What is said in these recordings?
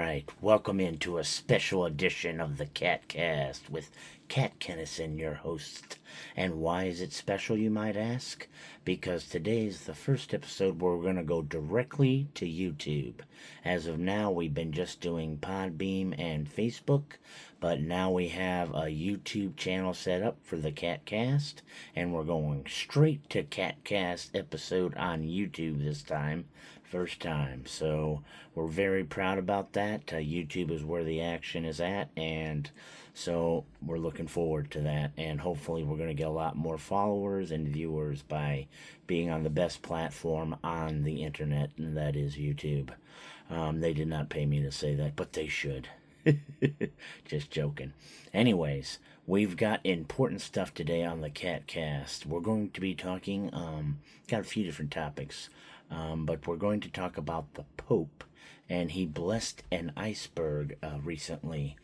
right, welcome into a special edition of the Catcast with Cat Kennison, your host. And why is it special, you might ask? Because today's the first episode where we're going to go directly to YouTube. As of now, we've been just doing Podbeam and Facebook, but now we have a YouTube channel set up for the Catcast, and we're going straight to Catcast episode on YouTube this time. First time. So we're very proud about that. YouTube is where the action is at, and so we're looking forward to that. And hopefully, we're going to get a lot more followers and viewers by being on the best platform on the internet, and that is YouTube. They did not pay me to say that, but they should. Just joking. Anyways, we've got important stuff today on the Catcast. We're going to be talking, got a few different topics. But we're going to talk about the Pope, and he blessed an iceberg recently,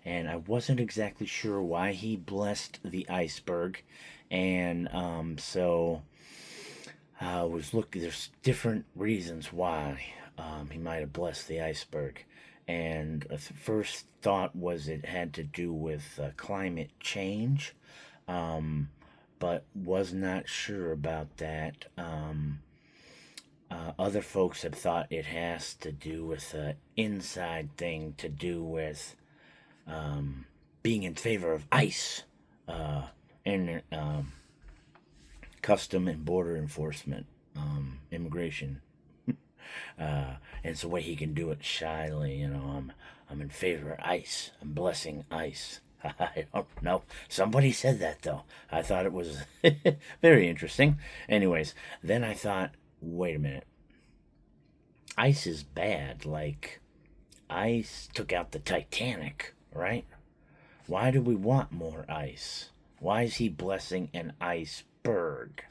and I wasn't exactly sure why he blessed the iceberg, and so I was looking. There's different reasons why he might have blessed the iceberg, and the first thought was it had to do with climate change, but was not sure about that. Other folks have thought it has to do with an inside thing to do with being in favor of ICE and custom and border enforcement, immigration. And so way he can do it shyly, I'm in favor of ICE. I'm blessing ICE. I don't know. Somebody said that though. I thought it was very interesting. Anyways, then I thought, wait a minute. Ice is bad. Like, ice took out the Titanic, right? Why do we want more ice? Why is he blessing an iceberg?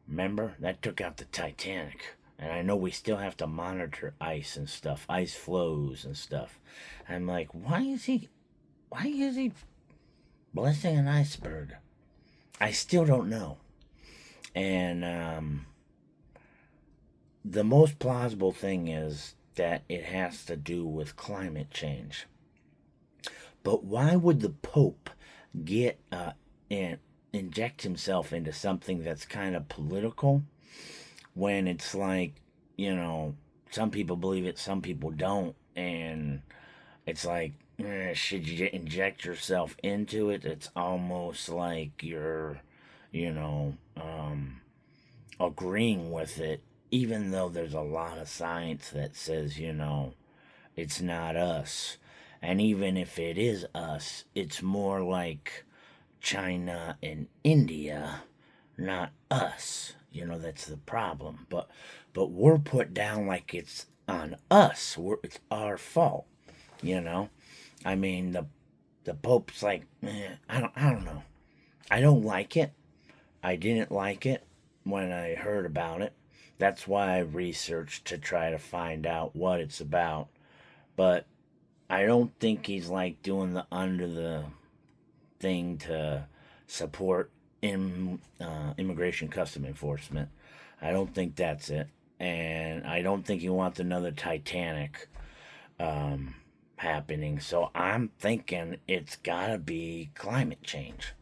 Remember, that took out the Titanic. And I know we still have to monitor ice and stuff, ice flows and stuff. I'm like, why is he blessing an iceberg? I still don't know. And, the most plausible thing is that it has to do with climate change. But why would the Pope get and inject himself into something that's kind of political when it's like, some people believe it, some people don't, and it's like, should you inject yourself into it? It's almost like you're, agreeing with it, even though there's a lot of science that says, it's not us. And even if it is us, it's more like China and India, not us. That's the problem. But we're put down like it's on us. It's our fault. I mean, the Pope's like, I don't know. I don't like it. I didn't like it when I heard about it. That's why I researched to try to find out what it's about. But I don't think he's like doing the under the thing to support immigration custom enforcement. I don't think that's it. And I don't think he wants another Titanic happening. So I'm thinking it's gotta be climate change.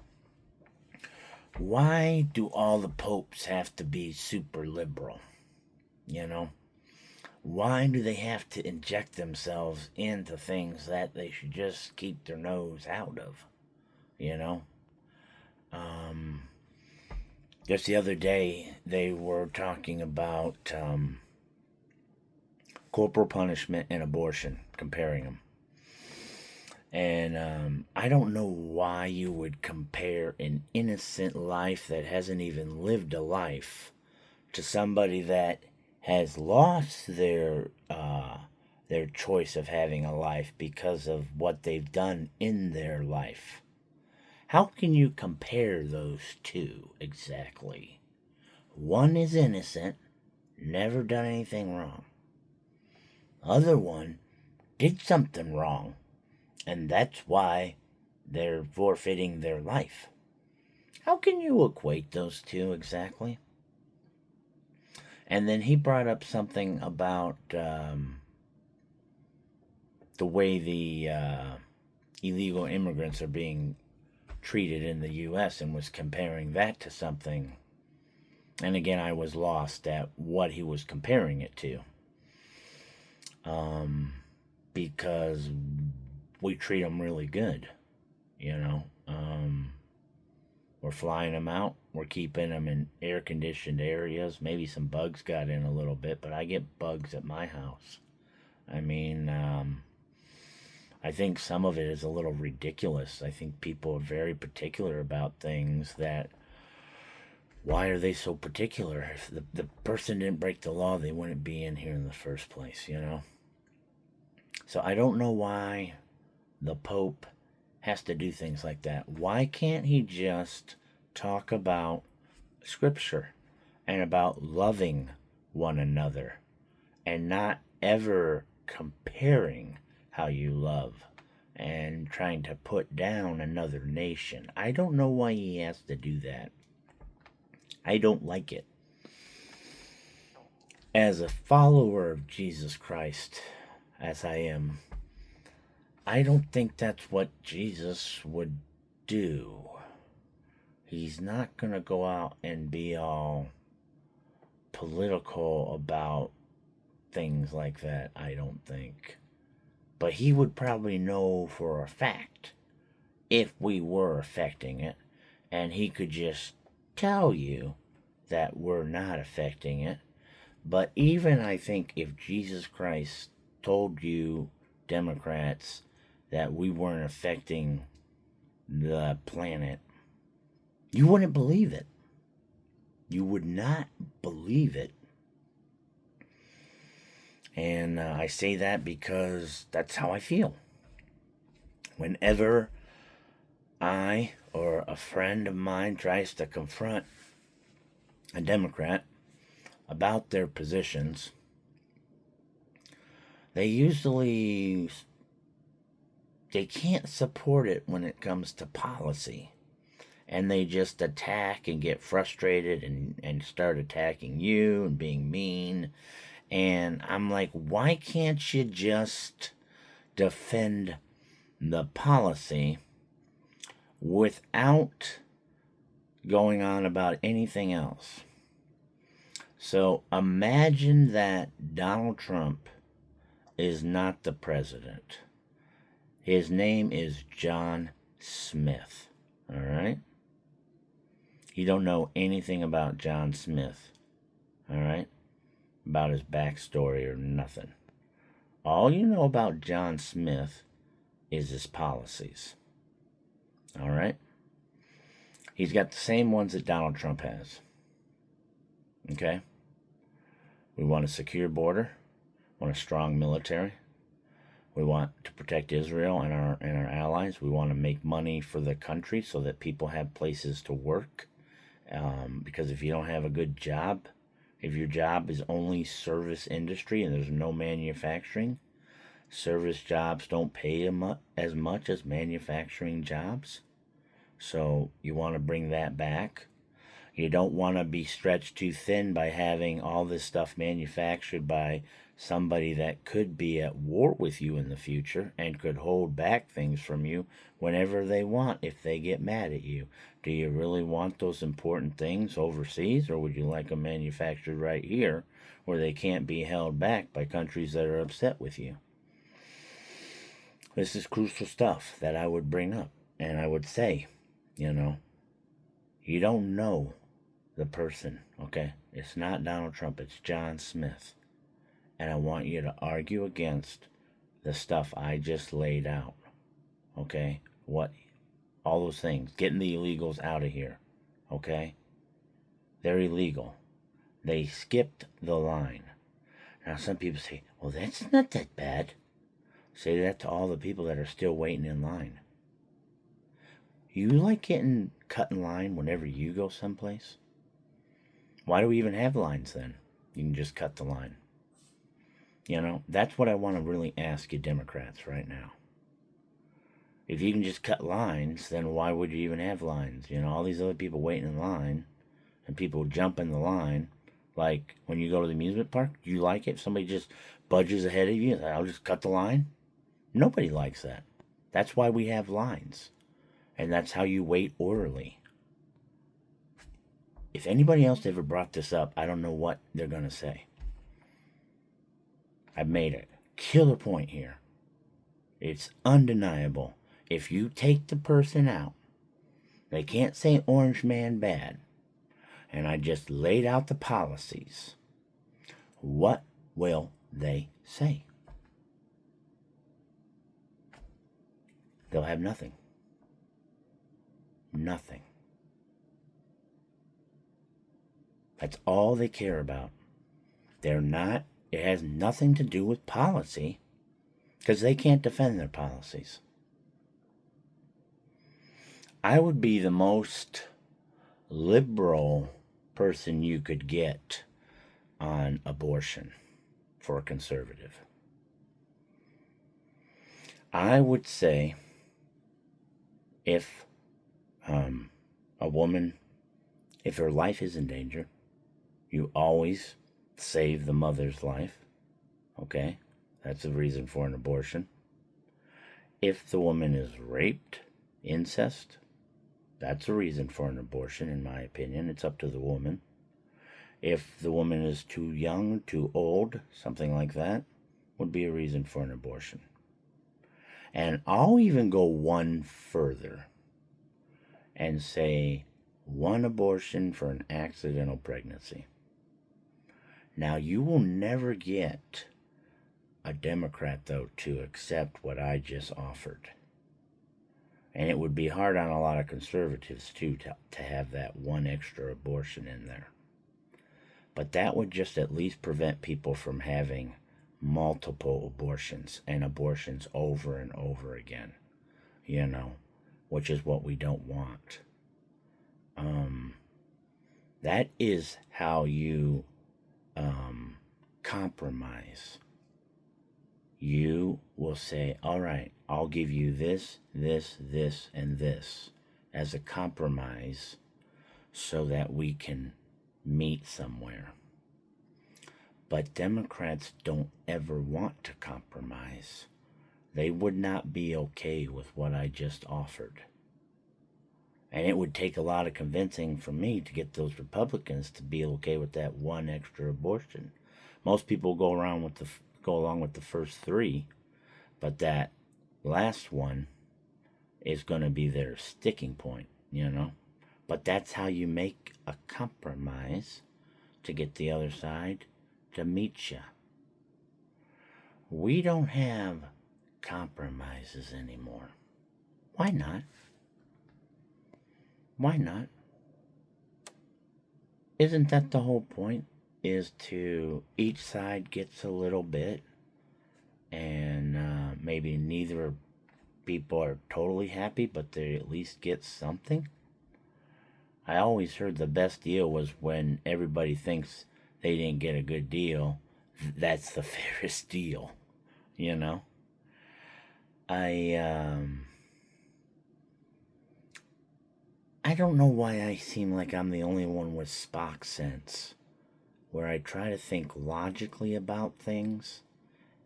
Why do all the popes have to be super liberal? Why do they have to inject themselves into things that they should just keep their nose out of? Just the other day, they were talking about corporal punishment and abortion, comparing them. And I don't know why you would compare an innocent life that hasn't even lived a life to somebody that has lost their choice of having a life because of what they've done in their life. How can you compare those two exactly? One is innocent, never done anything wrong. Other one did something wrong, and that's why they're forfeiting their life. How can you equate those two exactly? And then he brought up something about the way the illegal immigrants are being treated in the U.S. and was comparing that to something. And again, I was lost at what he was comparing it to. Because we treat them really good, you know. We're flying them out. We're keeping them in air-conditioned areas. Maybe some bugs got in a little bit, but I get bugs at my house. I mean, I think some of it is a little ridiculous. I think people are very particular about things that, why are they so particular? If the person didn't break the law, they wouldn't be in here in the first place, you know? So I don't know why the Pope has to do things like that. Why can't he just talk about Scripture and about loving one another and not ever comparing how you love and trying to put down another nation? I don't know why he has to do that. I don't like it. As a follower of Jesus Christ, as I am, I don't think that's what Jesus would do. He's not going to go out and be all political about things like that, I don't think. But he would probably know for a fact if we were affecting it, and he could just tell you that we're not affecting it. But even I think if Jesus Christ told you, Democrats, that we weren't affecting the planet, you wouldn't believe it. You would not believe it. And I say that because that's how I feel. Whenever I or a friend of mine tries to confront a Democrat about their positions, they can't support it when it comes to policy. And they just attack and get frustrated and start attacking you and being mean. And I'm like, why can't you just defend the policy without going on about anything else? So imagine that Donald Trump is not the president. His name is John Smith. All right? You don't know anything about John Smith. All right? About his backstory or nothing. All you know about John Smith is his policies. All right? He's got the same ones that Donald Trump has. Okay? We want a secure border. Want a strong military. We want to protect Israel and our allies. We want to make money for the country so that people have places to work. Because if you don't have a good job, if your job is only service industry and there's no manufacturing, service jobs don't pay as much as manufacturing jobs. So you want to bring that back. You don't want to be stretched too thin by having all this stuff manufactured by somebody that could be at war with you in the future and could hold back things from you whenever they want if they get mad at you. Do you really want those important things overseas, or would you like them manufactured right here where they can't be held back by countries that are upset with you? This is crucial stuff that I would bring up, and I would say, you don't know the person, okay? It's not Donald Trump, it's John Smith. And I want you to argue against the stuff I just laid out, okay? All those things. Getting the illegals out of here, okay? They're illegal. They skipped the line. Now some people say, well, that's not that bad. Say that to all the people that are still waiting in line. You like getting cut in line whenever you go someplace? Why do we even have lines then? You can just cut the line. That's what I want to really ask you Democrats right now. If you can just cut lines, then why would you even have lines? All these other people waiting in line and people jump in the line. Like when you go to the amusement park, do you like it if somebody just budges ahead of you? I'll just cut the line. Nobody likes that. That's why we have lines. And that's how you wait orderly. If anybody else ever brought this up, I don't know what they're going to say. I've made a killer point here. It's undeniable. If you take the person out, they can't say Orange Man bad. And I just laid out the policies. What will they say? They'll have nothing. Nothing. That's all they care about. It has nothing to do with policy, because they can't defend their policies. I would be the most liberal person you could get on abortion for a conservative. I would say if a woman, if her life is in danger, you always save the mother's life. Okay? That's a reason for an abortion. If the woman is raped, incest, that's a reason for an abortion, in my opinion. It's up to the woman. If the woman is too young, too old, something like that, would be a reason for an abortion. And I'll even go one further and say one abortion for an accidental pregnancy. Now, you will never get a Democrat, though, to accept what I just offered. And it would be hard on a lot of conservatives, too, to have that one extra abortion in there. But that would just at least prevent people from having multiple abortions and abortions over and over again, which is what we don't want. That is how you compromise. You will say, all right, I'll give you this, this, this, and this as a compromise so that we can meet somewhere. But Democrats don't ever want to compromise. They would not be okay with what I just offered. And it would take a lot of convincing for me to get those Republicans to be okay with that one extra abortion. Most people go along with the first three, but that last one is going to be their sticking point, But that's how you make a compromise to get the other side to meet you. We don't have compromises anymore. Why not? Why not? Isn't that the whole point? Is to each side gets a little bit, and maybe neither people are totally happy, but they at least get something. I always heard the best deal was when everybody thinks they didn't get a good deal. That's the fairest deal, I don't know why I seem like I'm the only one with Spock sense, where I try to think logically about things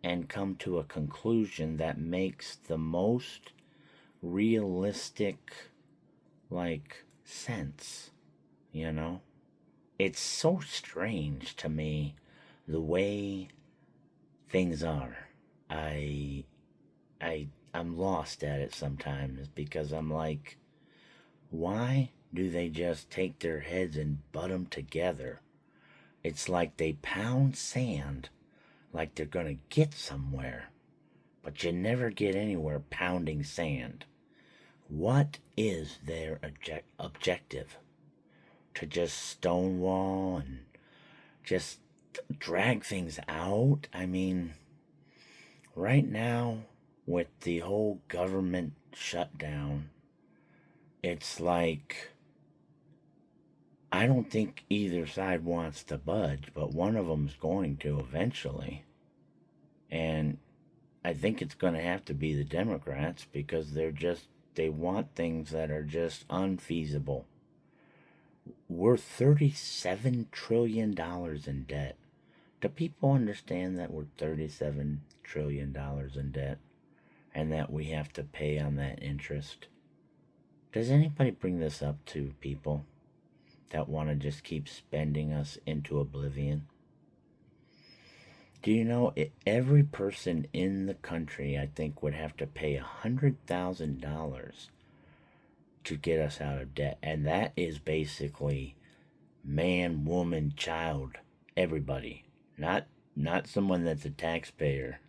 and come to a conclusion that makes the most realistic, sense, It's so strange to me the way things are. I'm lost at it sometimes because I'm like, why do they just take their heads and butt them together? It's like they pound sand like they're going to get somewhere, but you never get anywhere pounding sand. What is their objective? To just stonewall and just drag things out? I mean, right now, with the whole government shutdown, it's like, I don't think either side wants to budge, but one of them's going to eventually. And I think it's going to have to be the Democrats because they want things that are just unfeasible. We're $37 trillion in debt. Do people understand that we're $37 trillion in debt? and that we have to pay on that interest. Does anybody bring this up to people that want to just keep spending us into oblivion? Do you know every person in the country, I think, would have to pay $100,000 to get us out of debt, and that is basically man, woman, child, everybody. Not someone that's a taxpayer,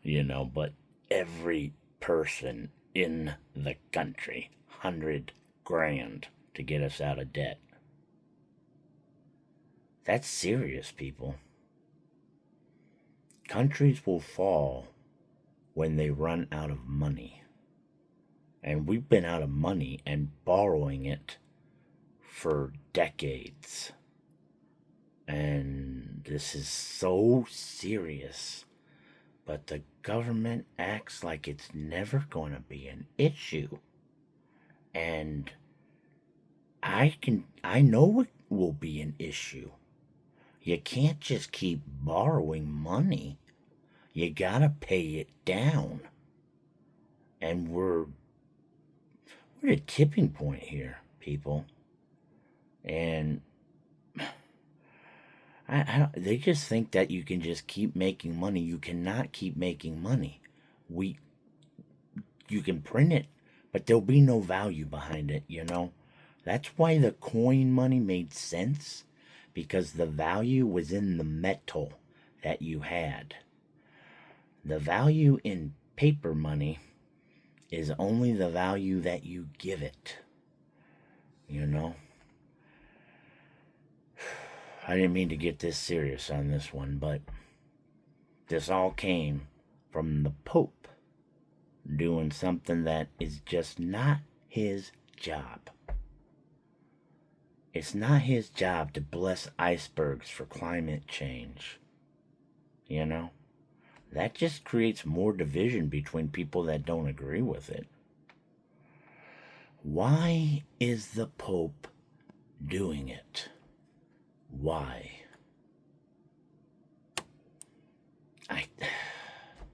but every person in the country. 100 grand to get us out of debt. That's serious, people. Countries will fall when they run out of money. And we've been out of money and borrowing it for decades. And this is so serious. But the government acts like it's never going to be an issue. And I know it will be an issue. You can't just keep borrowing money. You gotta pay it down. And we're at a tipping point here, people. And they just think that you can just keep making money. You cannot keep making money. You can print it, but there'll be no value behind it, That's why the coin money made sense, because the value was in the metal that you had. The value in paper money is only the value that you give it, I didn't mean to get this serious on this one, but this all came from the Pope doing something that is just not his job. It's not his job to bless icebergs for climate change. That just creates more division between people that don't agree with it. Why is the Pope doing it? Why?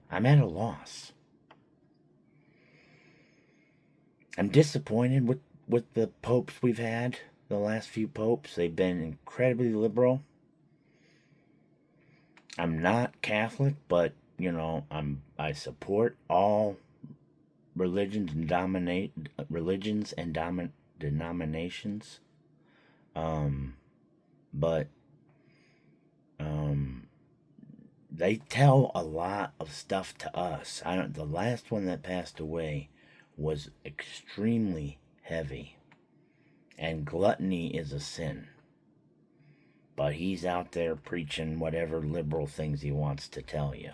I'm at a loss. I'm disappointed with the popes we've had, the last few popes. They've been incredibly liberal. I'm not Catholic, but, I support all religions and denominations. But they tell a lot of stuff to us. The last one that passed away was extremely heavy. And gluttony is a sin. But he's out there preaching whatever liberal things he wants to tell you.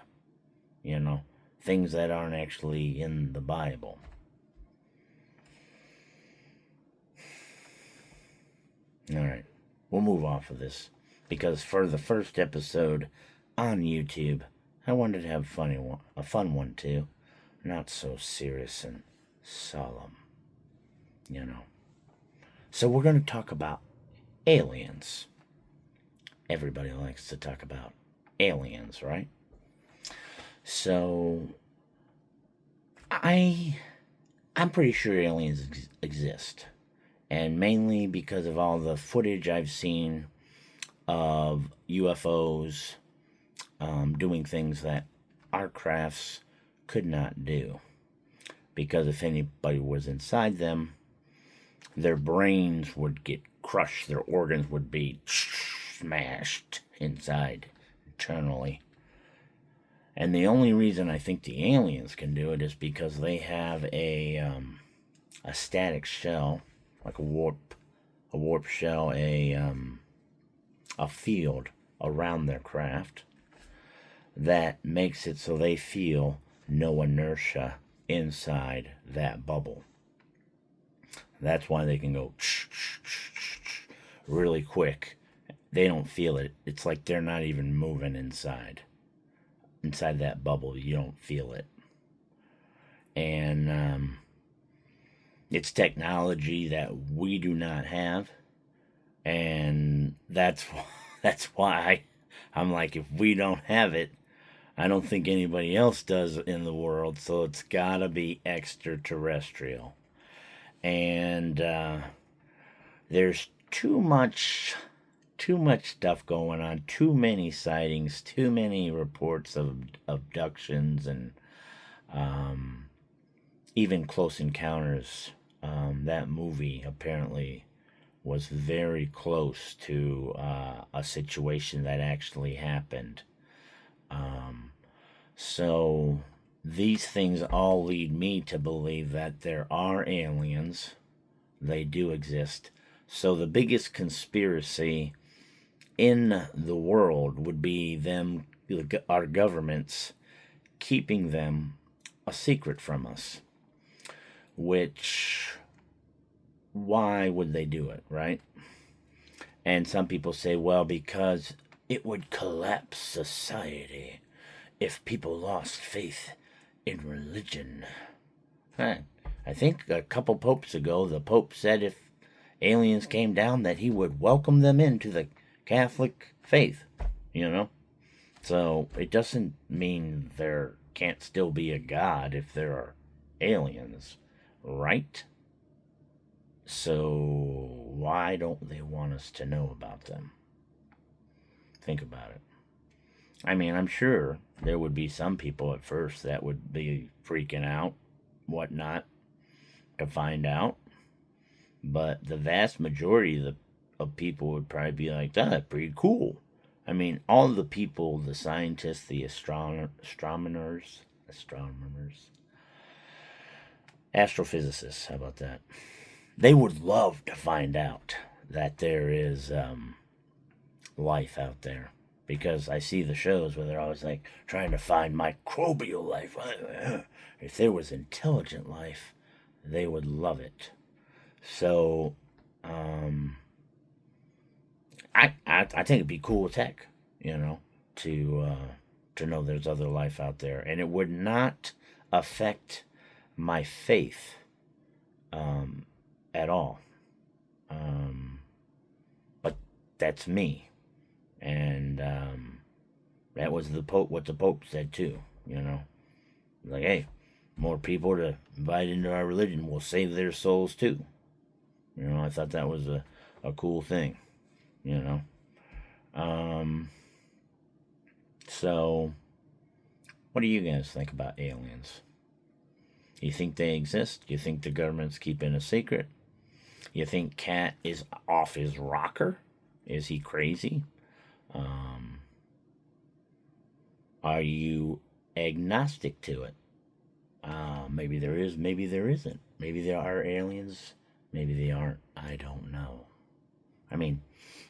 Things that aren't actually in the Bible. Alright, we'll move off of this. Because for the first episode on YouTube, I wanted to have a fun one too. Not so serious and solemn. So we're going to talk about aliens. Everybody likes to talk about aliens, right? So I'm pretty sure aliens exist. And mainly because of all the footage I've seen of UFOs doing things that our crafts could not do. Because if anybody was inside them, their brains would get crushed, their organs would be smashed inside internally. And the only reason I think the aliens can do it is because they have a static shell, like a warp shell, a field around their craft that makes it so they feel no inertia inside that bubble. That's why they can go really quick. They don't feel it. It's like they're not even moving inside. Inside that bubble, you don't feel it. And it's technology that we do not have. And that's why I'm like, if we don't have it, I don't think anybody else does in the world, so it's gotta be extraterrestrial. And there's too much stuff going on, too many sightings, too many reports of abductions, and even Close Encounters. That movie apparently was very close to a situation that actually happened. So these things all lead me to believe that there are aliens. They do exist. So the biggest conspiracy in the world would be them, our governments, keeping them a secret from us. Which, why would they do it, right? And some people say, well, because it would collapse society if people lost faith in religion. I think a couple popes ago, the Pope said if aliens came down, that he would welcome them into the Catholic faith, you know? So it doesn't mean there can't still be a God if there are aliens, right? So why don't they want us to know about them? Think about it. I mean, I'm sure there would be some people at first that would be freaking out, whatnot, to find out. But the vast majority of people would probably be like, that's pretty cool. I mean, all the people, the scientists, the astronomers, astrophysicists, how about that? They would love to find out that there is life out there. Because I see the shows where they're always like trying to find microbial life. If there was intelligent life, they would love it. So, I think it'd be cool tech, to know there's other life out there, and it would not affect my faith at all. But that's me. And that was what the Pope said too, Like, hey, more people to invite into our religion will save their souls too. I thought that was a cool thing, So, what do you guys think about aliens? You think they exist? You think the government's keeping a secret? You think Cat is off his rocker? Is he crazy? Are you agnostic to it? Maybe there is, maybe there isn't. Maybe there are aliens, maybe they aren't. I don't know. I mean,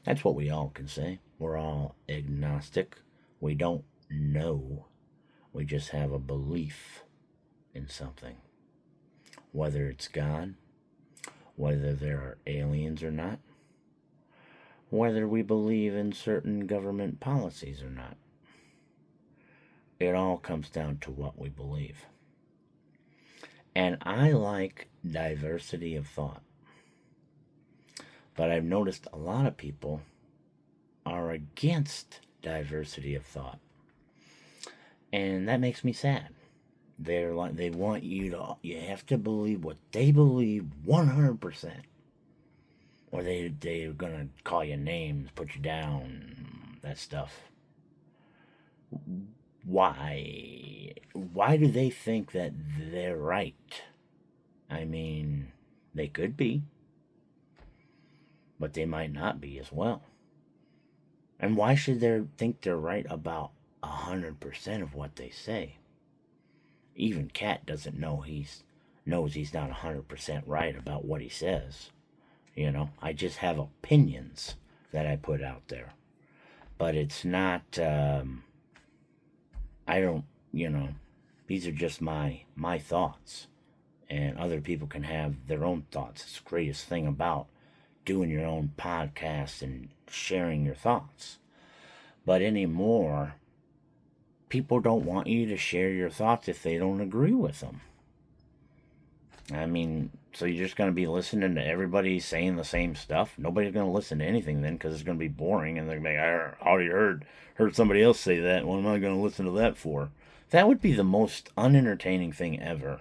that's what we all can say. We're all agnostic. We don't know. We just have a belief in something. Whether it's God, whether there are aliens or not, whether we believe in certain government policies or not. It all comes down to what we believe. And I like diversity of thought. But I've noticed a lot of people are against diversity of thought. And that makes me sad. They want you have to believe what they believe 100%. Or they're going to call you names, put you down, that stuff. Why do they think that they're right? I mean, they could be, but they might not be as well. And why should they think they're right about 100% of what they say? Even Cat doesn't know knows he's not 100% right about what he says. I just have opinions that I put out there, but it's not. I don't, these are just my thoughts, and other people can have their own thoughts. It's the greatest thing about doing your own podcast and sharing your thoughts. But anymore, people don't want you to share your thoughts if they don't agree with them. I mean, So you're just going to be listening to everybody saying the same stuff? Nobody's going to listen to anything then, because it's going to be boring, and they're going to be like, I already heard somebody else say that. What am I going to listen to that for? That would be the most unentertaining thing ever.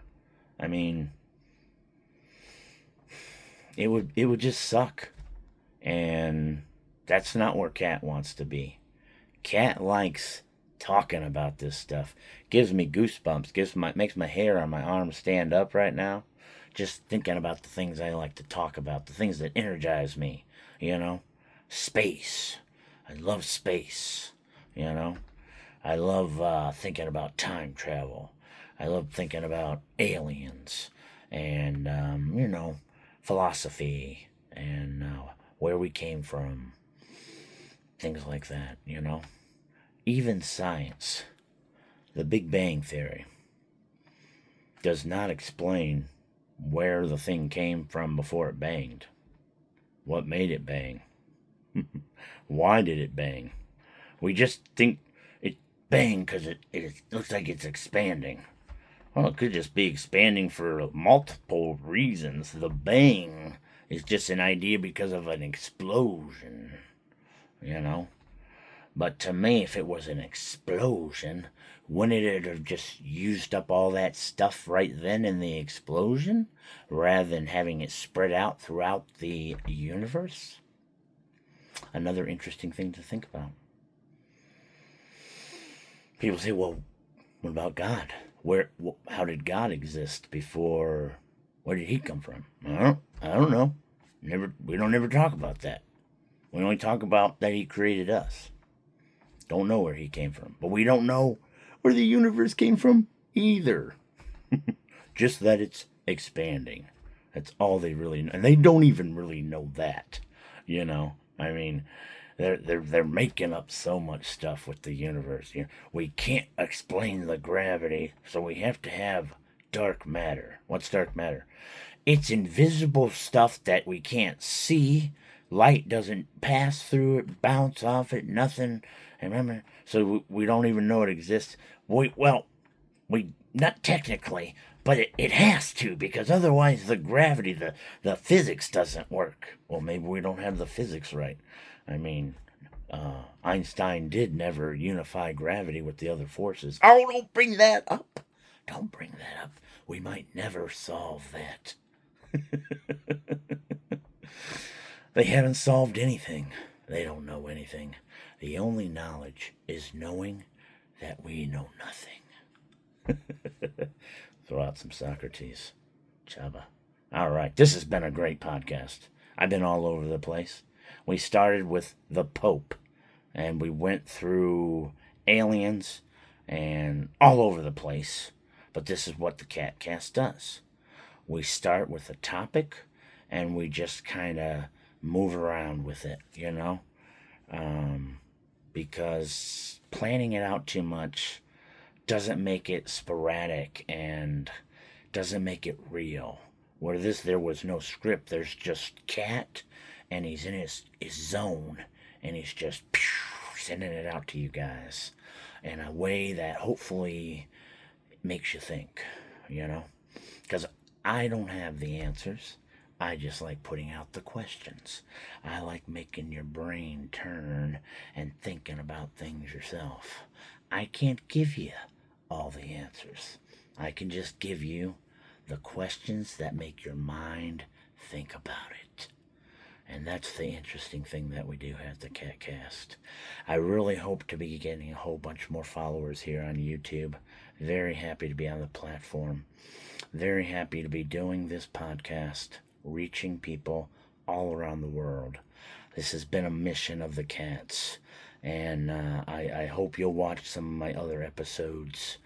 I mean, it would just suck. And that's not where Kat wants to be. Kat likes talking about this stuff. Gives me goosebumps. Makes my hair on my arms stand up right now. Just thinking about the things I like to talk about, the things that energize me. You know, space. I love space. You know, I love thinking about time travel. I love thinking about aliens and philosophy and where we came from, things like that. Even science, the Big Bang Theory, does not explain where the thing came from before it banged. What made it bang? Why did it bang? We just think it banged because it looks like it's expanding. Well, it could just be expanding for multiple reasons. The bang is just an idea because of an explosion, But to me, if it was an explosion, wouldn't it have just used up all that stuff right then in the explosion, rather than having it spread out throughout the universe? Another interesting thing to think about. People say, well, what about God? How did God exist before? Where did he come from? I don't know. We don't ever talk about that. We only talk about that he created us. Don't know where he came from. But we don't know where the universe came from either. Just that it's expanding. That's all they really know. And they don't even really know that. I mean, they're making up so much stuff with the universe. We can't explain the gravity, so we have to have dark matter. What's dark matter? It's invisible stuff that we can't see. Light doesn't pass through it, bounce off it, nothing. Remember? So we don't even know it exists. We not technically, but it has to, because otherwise the gravity, the physics doesn't work. Well, maybe we don't have the physics right. I mean, Einstein did never unify gravity with the other forces. Oh, don't bring that up. Don't bring that up. We might never solve that. They haven't solved anything. They don't know anything. The only knowledge is knowing that we know nothing. Throw out some Socrates. Chaba. All right, this has been a great podcast. I've been all over the place. We started with the Pope, and we went through aliens and all over the place. But this is what the Catcast does. We start with a topic, and we just kind of move around with it, because planning it out too much doesn't make it sporadic and doesn't make it real. Where there was no script. There's just Cat, and he's in his zone, and he's just sending it out to you guys in a way that hopefully makes you think, because I don't have the answers. I just like putting out the questions. I like making your brain turn and thinking about things yourself. I can't give you all the answers. I can just give you the questions that make your mind think about it. And that's the interesting thing that we do at the Catcast. I really hope to be getting a whole bunch more followers here on YouTube. Very happy to be on the platform. Very happy to be doing this podcast, reaching people all around the world. This has been a mission of the Cats, and I hope you'll watch some of my other episodes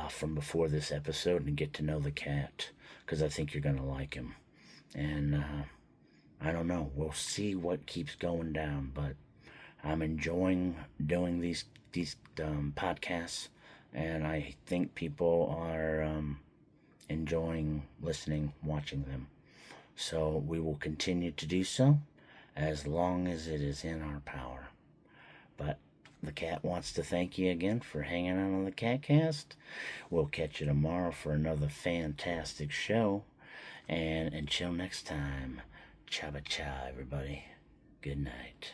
from before this episode and get to know the Cat, because I think you're going to like him. And I don't know, we'll see what keeps going down, but I'm enjoying doing these podcasts, and I think people are enjoying listening, watching them. So we will continue to do so as long as it is in our power. But the Cat wants to thank you again for hanging out on the Catcast. We'll catch you tomorrow for another fantastic show. And until next time, chaba cha, everybody. Good night.